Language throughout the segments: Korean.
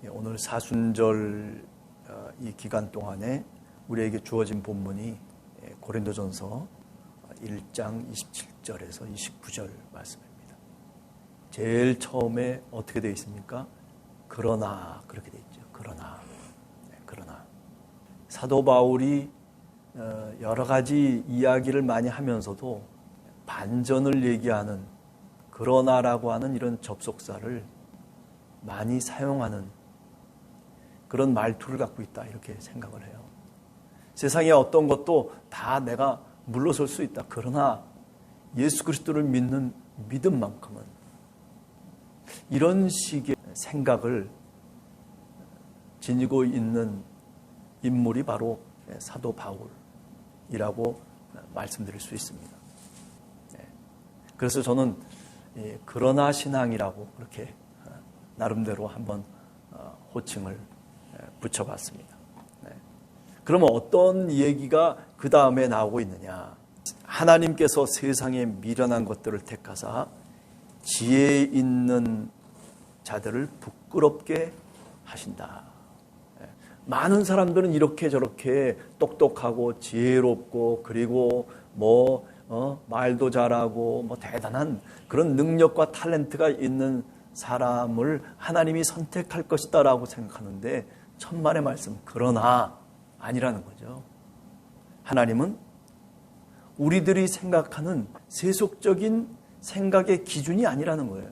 오늘 사순절 이 기간 동안에 우리에게 주어진 본문이 고린도전서 1장 27절에서 29절 말씀입니다. 제일 처음에 어떻게 되어 있습니까? 그러나 그렇게 되어 있죠. 그러나. 사도 바울이 여러 가지 이야기를 많이 하면서도 반전을 얘기하는 그러나라고 하는 이런 접속사를 많이 사용하는 그런 말투를 갖고 있다, 이렇게 생각을 해요. 세상에 어떤 것도 다 내가 물러설 수 있다. 그러나 예수 그리스도를 믿는 믿음만큼은, 이런 식의 생각을 지니고 있는 인물이 바로 사도 바울이라고 말씀드릴 수 있습니다. 그래서 저는 그러나 신앙이라고 그렇게 나름대로 한번 호칭을 붙여봤습니다. 그러면 어떤 얘기가 그 다음에 나오고 있느냐? 하나님께서 세상에 미련한 것들을 택하사 지혜 있는 자들을 부끄럽게 하신다. 많은 사람들은 이렇게 저렇게 똑똑하고 지혜롭고 그리고 말도 잘하고 대단한 그런 능력과 탤런트가 있는 사람을 하나님이 선택할 것이다 라고 생각하는데, 천만의 말씀, 그러나 아니라는 거죠. 하나님은 우리들이 생각하는 세속적인 생각의 기준이 아니라는 거예요.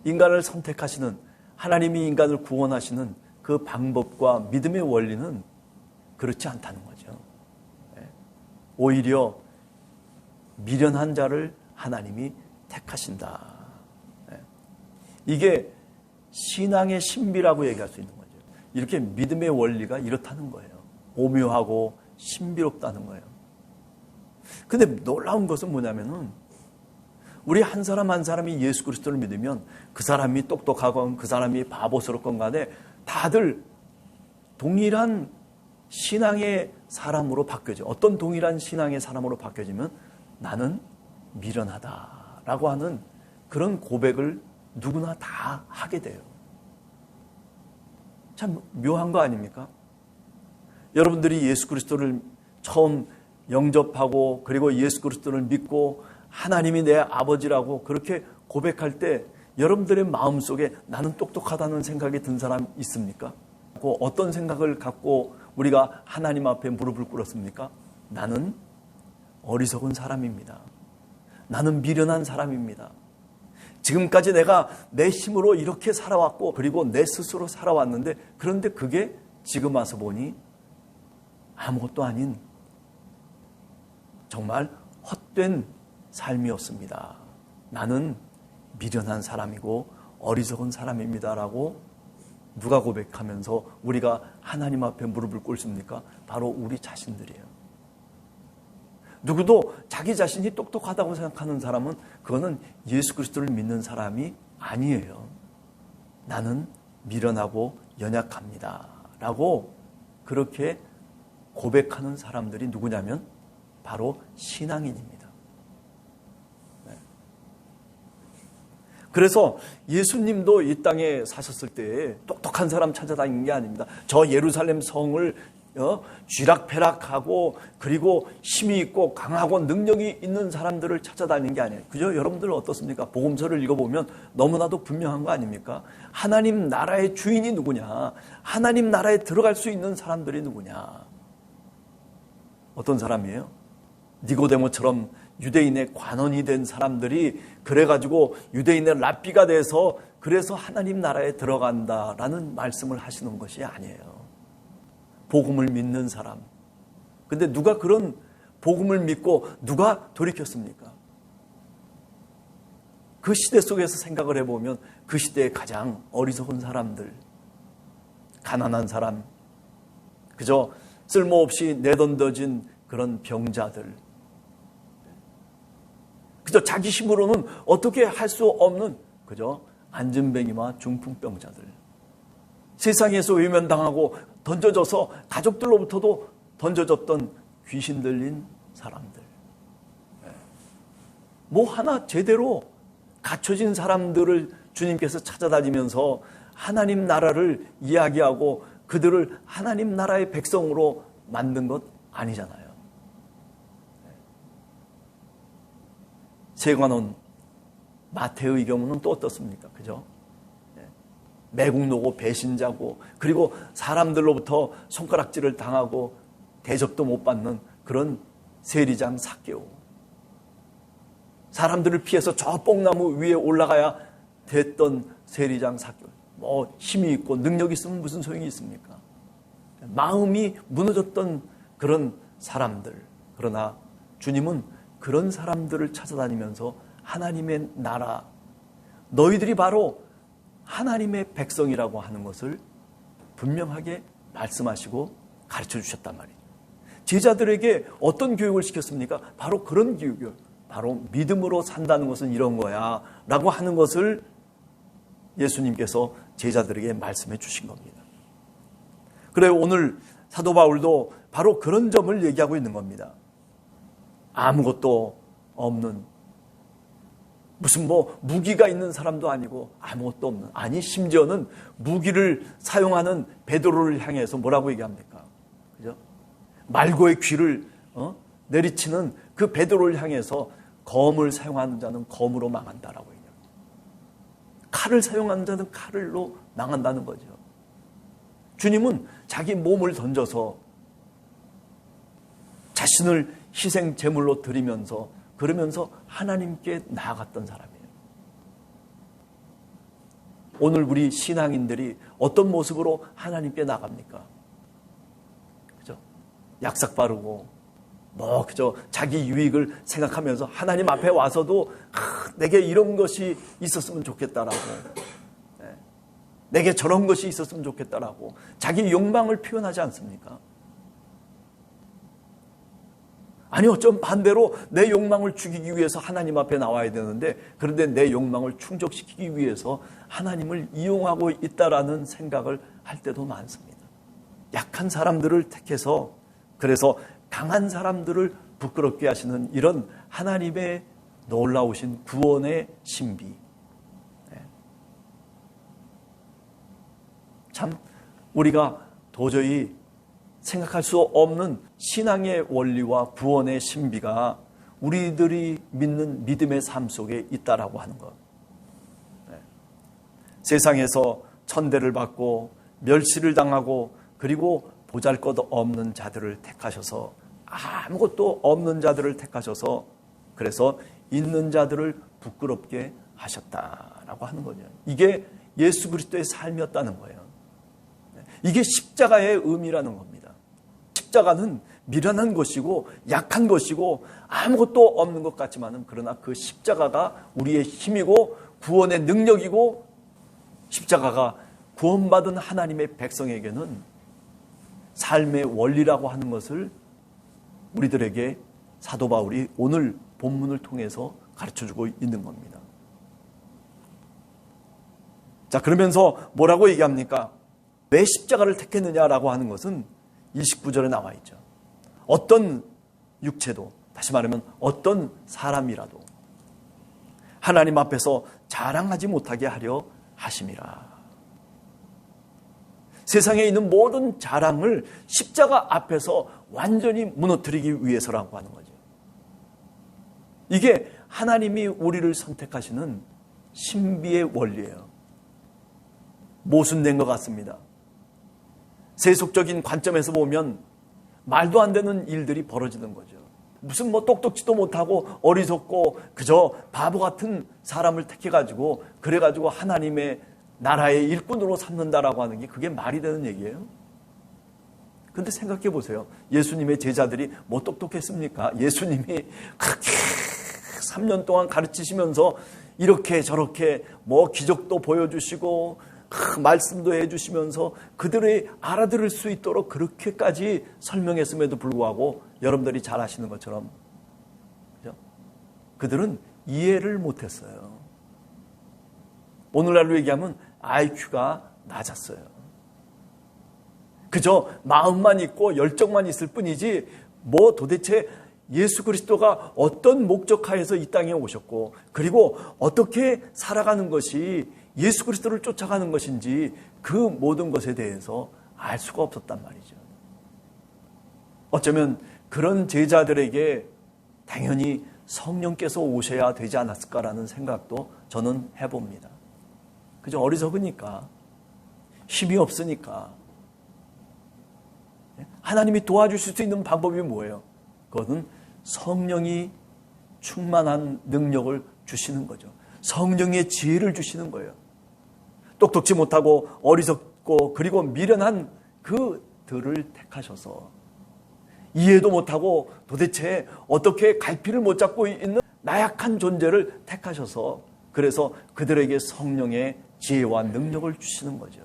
인간을 선택하시는, 하나님이 인간을 구원하시는 그 방법과 믿음의 원리는 그렇지 않다는 거죠. 오히려 미련한 자를 하나님이 택하신다. 이게 신앙의 신비라고 얘기할 수 있는 거죠. 이렇게 믿음의 원리가 이렇다는 거예요. 오묘하고 신비롭다는 거예요. 근데 놀라운 것은 뭐냐면은, 우리 한 사람 한 사람이 예수 그리스도를 믿으면 그 사람이 똑똑하건 그 사람이 바보스럽건 간에 다들 동일한 신앙의 사람으로 바뀌어져. 어떤 동일한 신앙의 사람으로 바뀌어지면 나는 미련하다라고 하는 그런 고백을 누구나 다 하게 돼요. 참 묘한 거 아닙니까? 여러분들이 예수 그리스도를 처음 영접하고 그리고 예수 그리스도를 믿고 하나님이 내 아버지라고 그렇게 고백할 때 여러분들의 마음속에 나는 똑똑하다는 생각이 든 사람 있습니까? 어떤 생각을 갖고 우리가 하나님 앞에 무릎을 꿇었습니까? 나는 어리석은 사람입니다. 나는 미련한 사람입니다. 지금까지 내가 내 힘으로 이렇게 살아왔고 그리고 내 스스로 살아왔는데, 그런데 그게 지금 와서 보니 아무것도 아닌 정말 헛된 삶이었습니다. 나는 미련한 사람이고 어리석은 사람입니다라고 누가 고백하면서 우리가 하나님 앞에 무릎을 꿇습니까? 바로 우리 자신들이에요. 누구도 자기 자신이 똑똑하다고 생각하는 사람은 그거는 예수 그리스도를 믿는 사람이 아니에요. 나는 미련하고 연약합니다 라고 그렇게 고백하는 사람들이 누구냐면 바로 신앙인입니다. 그래서 예수님도 이 땅에 사셨을 때 똑똑한 사람 찾아다니는 게 아닙니다. 저 예루살렘 성을 쥐락펴락하고 그리고 힘이 있고 강하고 능력이 있는 사람들을 찾아다니는 게 아니에요. 그죠? 여러분들은 어떻습니까? 복음서를 읽어보면 너무나도 분명한 거 아닙니까? 하나님 나라의 주인이 누구냐? 하나님 나라에 들어갈 수 있는 사람들이 누구냐? 어떤 사람이에요? 니고데모처럼 유대인의 관원이 된 사람들이 그래가지고 유대인의 랍비가 돼서 그래서 하나님 나라에 들어간다라는 말씀을 하시는 것이 아니에요. 복음을 믿는 사람. 근데 누가 그런 복음을 믿고 누가 돌이켰습니까? 그 시대 속에서 생각을 해보면 그 시대의 가장 어리석은 사람들, 가난한 사람, 그저 쓸모없이 내던져진 그런 병자들, 그저 자기 힘으로는 어떻게 할 수 없는 그저 안진뱅이와 중풍병자들, 세상에서 외면당하고 던져져서 가족들로부터도 던져졌던 귀신 들린 사람들, 뭐 하나 제대로 갖춰진 사람들을 주님께서 찾아다니면서 하나님 나라를 이야기하고 그들을 하나님 나라의 백성으로 만든 것 아니잖아요. 세관원 마태의 경우는 또 어떻습니까? 그죠? 매국노고 배신자고 그리고 사람들로부터 손가락질을 당하고 대접도 못 받는 그런 세리장 삭개오. 사람들을 피해서 저 뽕나무 위에 올라가야 됐던 세리장 삭개오. 뭐 힘이 있고 능력이 있으면 무슨 소용이 있습니까? 마음이 무너졌던 그런 사람들. 그러나 주님은 그런 사람들을 찾아다니면서 하나님의 나라, 너희들이 바로 하나님의 백성이라고 하는 것을 분명하게 말씀하시고 가르쳐 주셨단 말이에요. 제자들에게 어떤 교육을 시켰습니까? 바로 그런 교육이요. 바로 믿음으로 산다는 것은 이런 거야 라고 하는 것을 예수님께서 제자들에게 말씀해 주신 겁니다. 그래요. 오늘 사도 바울도 바로 그런 점을 얘기하고 있는 겁니다. 아무것도 없는, 무슨 뭐 무기가 있는 사람도 아니고 아무것도 없는, 아니 심지어는 무기를 사용하는 베드로를 향해서 뭐라고 얘기합니까? 그죠? 말고의 귀를 내리치는 그 베드로를 향해서 검을 사용하는 자는 검으로 망한다라고 얘기합니다. 칼을 사용하는 자는 칼로 망한다는 거죠. 주님은 자기 몸을 던져서 자신을 희생 제물로 드리면서 그러면서 하나님께 나아갔던 사람이에요. 오늘 우리 신앙인들이 어떤 모습으로 하나님께 나갑니까? 그죠? 약삭 바르고 뭐 그저 자기 유익을 생각하면서 하나님 앞에 와서도 내게 이런 것이 있었으면 좋겠다라고, 내게 저런 것이 있었으면 좋겠다라고 자기 욕망을 표현하지 않습니까? 아니 어쩜 반대로 내 욕망을 죽이기 위해서 하나님 앞에 나와야 되는데, 그런데 내 욕망을 충족시키기 위해서 하나님을 이용하고 있다라는 생각을 할 때도 많습니다. 약한 사람들을 택해서, 그래서 강한 사람들을 부끄럽게 하시는 이런 하나님의 놀라우신 구원의 신비. 참 우리가 도저히 생각할 수 없는 신앙의 원리와 구원의 신비가 우리들이 믿는 믿음의 삶 속에 있다라고 하는 것. 세상에서 천대를 받고 멸시를 당하고 그리고 보잘것없는 자들을 택하셔서, 아무것도 없는 자들을 택하셔서 그래서 있는 자들을 부끄럽게 하셨다라고 하는 거죠. 이게 예수 그리스도의 삶이었다는 거예요. 이게 십자가의 의미라는 겁니다. 십자가는 미련한 것이고 약한 것이고 아무것도 없는 것 같지만은, 그러나 그 십자가가 우리의 힘이고 구원의 능력이고, 십자가가 구원받은 하나님의 백성에게는 삶의 원리라고 하는 것을 우리들에게 사도 바울이 오늘 본문을 통해서 가르쳐주고 있는 겁니다. 자, 그러면서 뭐라고 얘기합니까? 왜 십자가를 택했느냐라고 하는 것은 29절에 나와 있죠. 어떤 육체도, 다시 말하면 어떤 사람이라도 하나님 앞에서 자랑하지 못하게 하려 하심이라. 세상에 있는 모든 자랑을 십자가 앞에서 완전히 무너뜨리기 위해서라고 하는 거죠. 이게 하나님이 우리를 선택하시는 신비의 원리예요. 모순된 것 같습니다. 세속적인 관점에서 보면 말도 안 되는 일들이 벌어지는 거죠. 무슨 뭐 똑똑지도 못하고 어리석고 그저 바보 같은 사람을 택해가지고 그래가지고 하나님의 나라의 일꾼으로 삼는다라고 하는 게 그게 말이 되는 얘기예요? 근데 생각해 보세요. 예수님의 제자들이 뭐 똑똑했습니까? 예수님이 그렇게 3년 동안 가르치시면서 이렇게 저렇게 뭐 기적도 보여주시고 말씀도 해주시면서 그들이 알아들을 수 있도록 그렇게까지 설명했음에도 불구하고 여러분들이 잘 아시는 것처럼, 그죠? 그들은 이해를 못했어요. 오늘날로 얘기하면 IQ가 낮았어요. 그저 마음만 있고 열정만 있을 뿐이지 뭐 도대체 예수 그리스도가 어떤 목적하에서 이 땅에 오셨고 그리고 어떻게 살아가는 것이 예수 그리스도를 쫓아가는 것인지 그 모든 것에 대해서 알 수가 없었단 말이죠. 어쩌면 그런 제자들에게 당연히 성령께서 오셔야 되지 않았을까라는 생각도 저는 해봅니다. 그저 어리석으니까, 힘이 없으니까. 하나님이 도와주실 수 있는 방법이 뭐예요? 그것은 성령이 충만한 능력을 주시는 거죠. 성령의 지혜를 주시는 거예요. 똑똑지 못하고 어리석고 그리고 미련한 그들을 택하셔서 이해도 못하고 도대체 어떻게 갈피를 못 잡고 있는 나약한 존재를 택하셔서 그래서 그들에게 성령의 지혜와 능력을 주시는 거죠.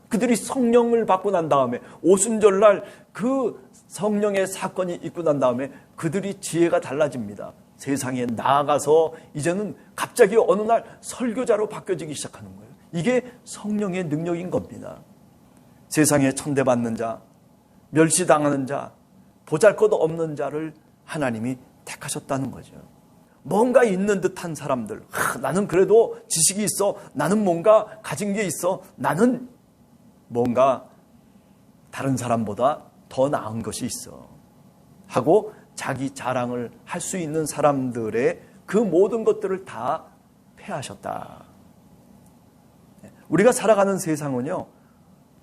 그들이 성령을 받고 난 다음에 오순절날 그 성령의 사건이 있고 난 다음에 그들이 지혜가 달라집니다. 세상에 나아가서 이제는 갑자기 어느 날 설교자로 바뀌어지기 시작하는 거예요. 이게 성령의 능력인 겁니다. 세상에 천대받는 자, 멸시당하는 자, 보잘것없는 자를 하나님이 택하셨다는 거죠. 뭔가 있는 듯한 사람들, 나는 그래도 지식이 있어, 나는 뭔가 가진 게 있어, 나는 뭔가 다른 사람보다 더 나은 것이 있어 하고 자기 자랑을 할 수 있는 사람들의 그 모든 것들을 다 패하셨다. 우리가 살아가는 세상은요,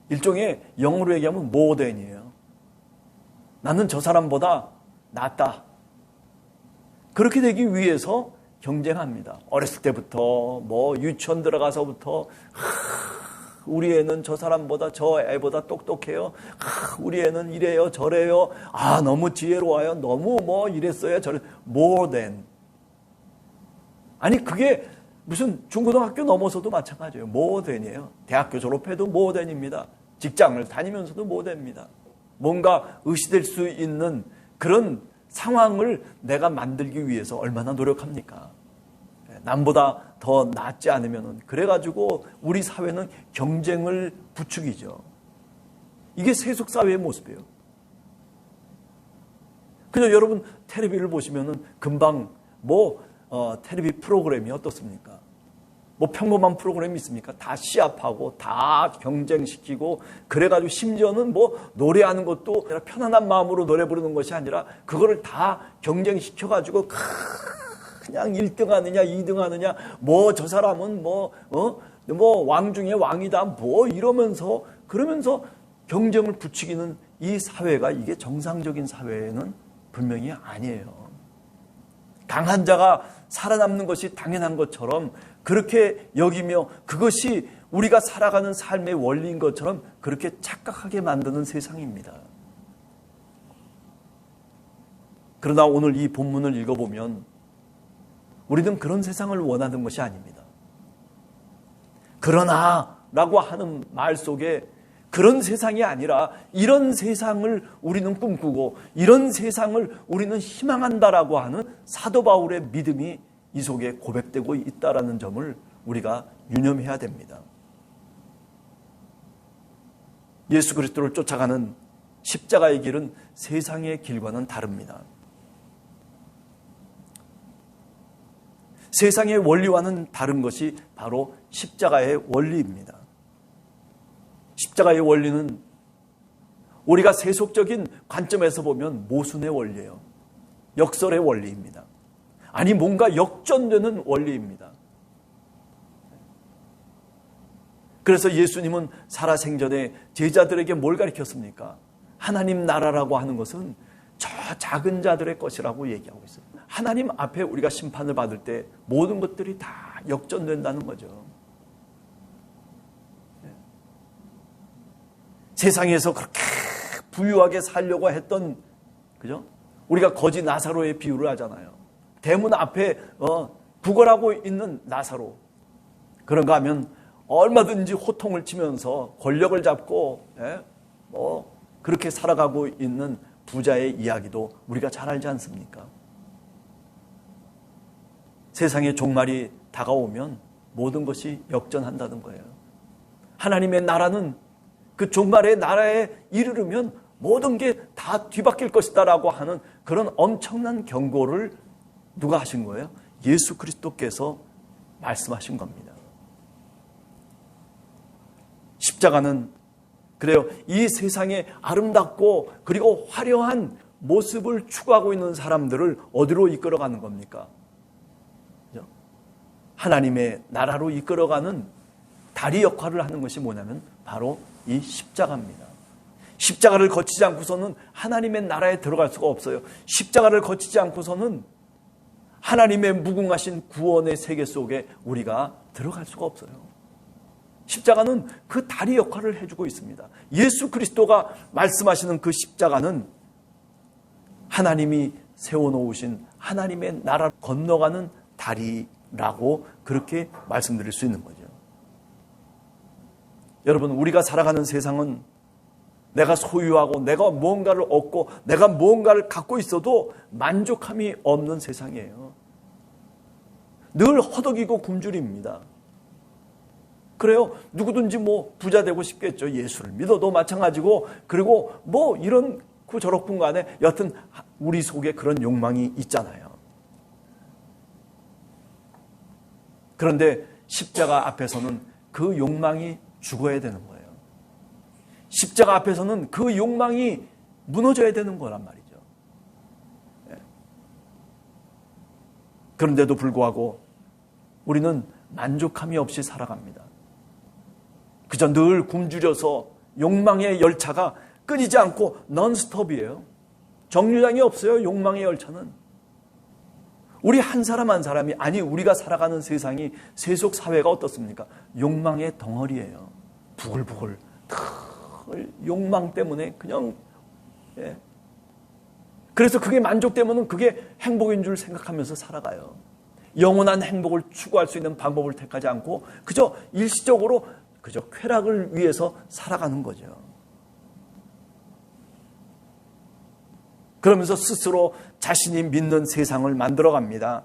일종의 영어로 얘기하면 모던이에요. 나는 저 사람보다 낫다. 그렇게 되기 위해서 경쟁합니다. 어렸을 때부터 유치원 들어가서부터 우리 애는 저 사람보다 저 애보다 똑똑해요. 우리 애는 이래요 저래요. 너무 지혜로워요. 너무 이랬어요 저래. more than. 아니 그게 무슨 중고등학교 넘어서도 마찬가지예요. more than이에요. 대학교 졸업해도 more than입니다. 직장을 다니면서도 more than입니다. 뭔가 의시될 수 있는 그런 상황을 내가 만들기 위해서 얼마나 노력합니까? 남보다 더 낫지 않으면 그래가지고 우리 사회는 경쟁을 부추기죠. 이게 세속사회의 모습이에요. 그냥 여러분 텔레비를 보시면은 금방 텔레비 프로그램이 어떻습니까? 평범한 프로그램이 있습니까? 다 시합하고 다 경쟁시키고 그래가지고 심지어는 노래하는 것도 편안한 마음으로 노래 부르는 것이 아니라 그거를 다 경쟁시켜가지고 그냥 1등 하느냐 2등 하느냐 저 사람은 왕 중에 왕이다 이러면서 그러면서 경쟁을 부추기는 이 사회가 이게 정상적인 사회는 분명히 아니에요. 강한 자가 살아남는 것이 당연한 것처럼 그렇게 여기며 그것이 우리가 살아가는 삶의 원리인 것처럼 그렇게 착각하게 만드는 세상입니다. 그러나 오늘 이 본문을 읽어보면 우리는 그런 세상을 원하는 것이 아닙니다. 그러나 라고 하는 말 속에 그런 세상이 아니라 이런 세상을 우리는 꿈꾸고 이런 세상을 우리는 희망한다라고 하는 사도 바울의 믿음이 이 속에 고백되고 있다라는 점을 우리가 유념해야 됩니다. 예수 그리스도를 쫓아가는 십자가의 길은 세상의 길과는 다릅니다. 세상의 원리와는 다른 것이 바로 십자가의 원리입니다. 십자가의 원리는 우리가 세속적인 관점에서 보면 모순의 원리예요. 역설의 원리입니다. 아니 뭔가 역전되는 원리입니다. 그래서 예수님은 살아생전에 제자들에게 뭘 가르쳤습니까? 하나님 나라라고 하는 것은 저 작은 자들의 것이라고 얘기하고 있어요. 하나님 앞에 우리가 심판을 받을 때 모든 것들이 다 역전된다는 거죠. 세상에서 그렇게 부유하게 살려고 했던, 그죠? 우리가 거지 나사로의 비유를 하잖아요. 대문 앞에 구걸하고 있는 나사로. 그런가 하면 얼마든지 호통을 치면서 권력을 잡고 그렇게 살아가고 있는 부자의 이야기도 우리가 잘 알지 않습니까? 세상의 종말이 다가오면 모든 것이 역전한다는 거예요. 하나님의 나라는 그 종말의 나라에 이르르면 모든 게 다 뒤바뀔 것이다라고 하는 그런 엄청난 경고를 누가 하신 거예요? 예수 그리스도께서 말씀하신 겁니다. 십자가는 그래요. 이 세상에 아름답고 그리고 화려한 모습을 추구하고 있는 사람들을 어디로 이끌어가는 겁니까? 하나님의 나라로 이끌어가는 다리 역할을 하는 것이 뭐냐면 바로 이 십자가입니다. 십자가를 거치지 않고서는 하나님의 나라에 들어갈 수가 없어요. 십자가를 거치지 않고서는 하나님의 무궁하신 구원의 세계 속에 우리가 들어갈 수가 없어요. 십자가는 그 다리 역할을 해주고 있습니다. 예수 그리스도가 말씀하시는 그 십자가는 하나님이 세워놓으신 하나님의 나라를 건너가는 다리라고 그렇게 말씀드릴 수 있는 거죠. 여러분, 우리가 살아가는 세상은 내가 소유하고 내가 무언가를 얻고 내가 무언가를 갖고 있어도 만족함이 없는 세상이에요. 늘 허덕이고 굶주립니다. 그래요. 누구든지 부자 되고 싶겠죠. 예수를 믿어도 마찬가지고, 그리고 이렇고 저렇군 간에 여튼 우리 속에 그런 욕망이 있잖아요. 그런데 십자가 앞에서는 그 욕망이 죽어야 되는 거예요. 십자가 앞에서는 그 욕망이 무너져야 되는 거란 말이죠. 그런데도 불구하고 우리는 만족함이 없이 살아갑니다. 그저 늘 굶주려서 욕망의 열차가 끊이지 않고 넌스톱이에요. 정류장이 없어요. 욕망의 열차는. 우리 한 사람 한 사람이, 아니 우리가 살아가는 세상이, 세속 사회가 어떻습니까? 욕망의 덩어리예요. 부글부글 욕망 때문에 그냥 그래서 그게 만족되면 그게 행복인 줄 생각하면서 살아가요. 영원한 행복을 추구할 수 있는 방법을 택하지 않고 그저 일시적으로 그저 쾌락을 위해서 살아가는 거죠. 그러면서 스스로 자신이 믿는 세상을 만들어갑니다.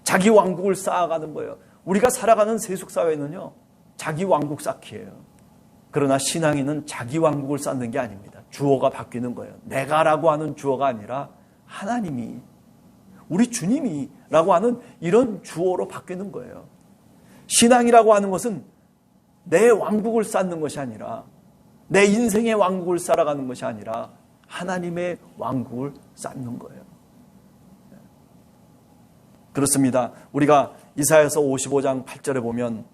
자기 왕국을 쌓아가는 거예요. 우리가 살아가는 세속사회는요, 자기 왕국 쌓기예요. 그러나 신앙인은 자기 왕국을 쌓는 게 아닙니다. 주어가 바뀌는 거예요. 내가라고 하는 주어가 아니라 하나님이, 우리 주님이라고 하는 이런 주어로 바뀌는 거예요. 신앙이라고 하는 것은 내 왕국을 쌓는 것이 아니라, 내 인생의 왕국을 쌓아가는 것이 아니라 하나님의 왕국을 쌓는 거예요. 그렇습니다. 우리가 이사야서 55장 8절에 보면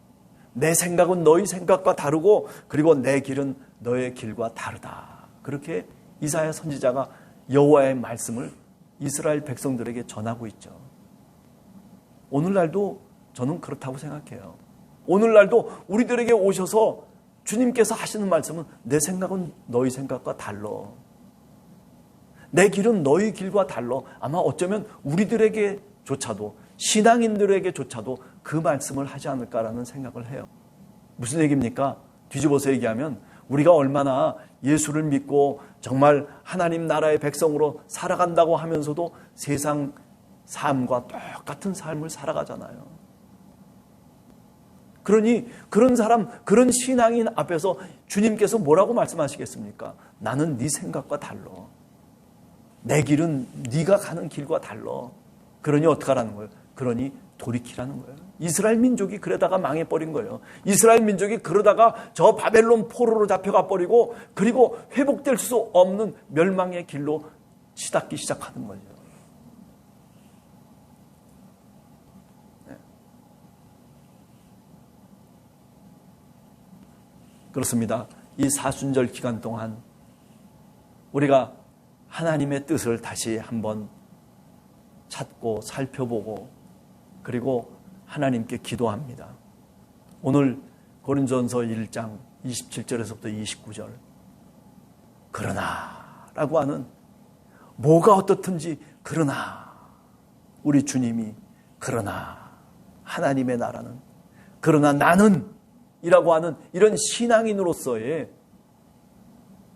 내 생각은 너희 생각과 다르고 그리고 내 길은 너의 길과 다르다. 그렇게 이사야 선지자가 여호와의 말씀을 이스라엘 백성들에게 전하고 있죠. 오늘날도 저는 그렇다고 생각해요. 오늘날도 우리들에게 오셔서 주님께서 하시는 말씀은 내 생각은 너희 생각과 달라. 내 길은 너희 길과 달라. 아마 어쩌면 우리들에게조차도, 신앙인들에게조차도 그 말씀을 하지 않을까라는 생각을 해요. 무슨 얘기입니까? 뒤집어서 얘기하면 우리가 얼마나 예수를 믿고 정말 하나님 나라의 백성으로 살아간다고 하면서도 세상 삶과 똑같은 삶을 살아가잖아요. 그러니 그런 사람, 그런 신앙인 앞에서 주님께서 뭐라고 말씀하시겠습니까? 나는 네 생각과 달라. 내 길은 네가 가는 길과 달라. 그러니 어떡하라는 거예요? 그러니 돌이키라는 거예요. 이스라엘 민족이 그러다가 망해버린 거예요. 이스라엘 민족이 그러다가 저 바벨론 포로로 잡혀가 버리고 그리고 회복될 수 없는 멸망의 길로 치닫기 시작하는 거죠. 네. 그렇습니다. 이 사순절 기간 동안 우리가 하나님의 뜻을 다시 한번 찾고 살펴보고 그리고 하나님께 기도합니다. 오늘 고린도전서 1장 27절에서부터 29절 그러나 라고 하는 뭐가 어떻든지 그러나 우리 주님이 그러나 하나님의 나라는 그러나 나는 이라고 하는 이런 신앙인으로서의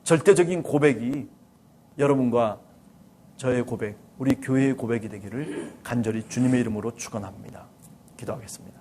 절대적인 고백이 여러분과 저의 고백, 우리 교회의 고백이 되기를 간절히 주님의 이름으로 축원합니다. 기도하겠습니다.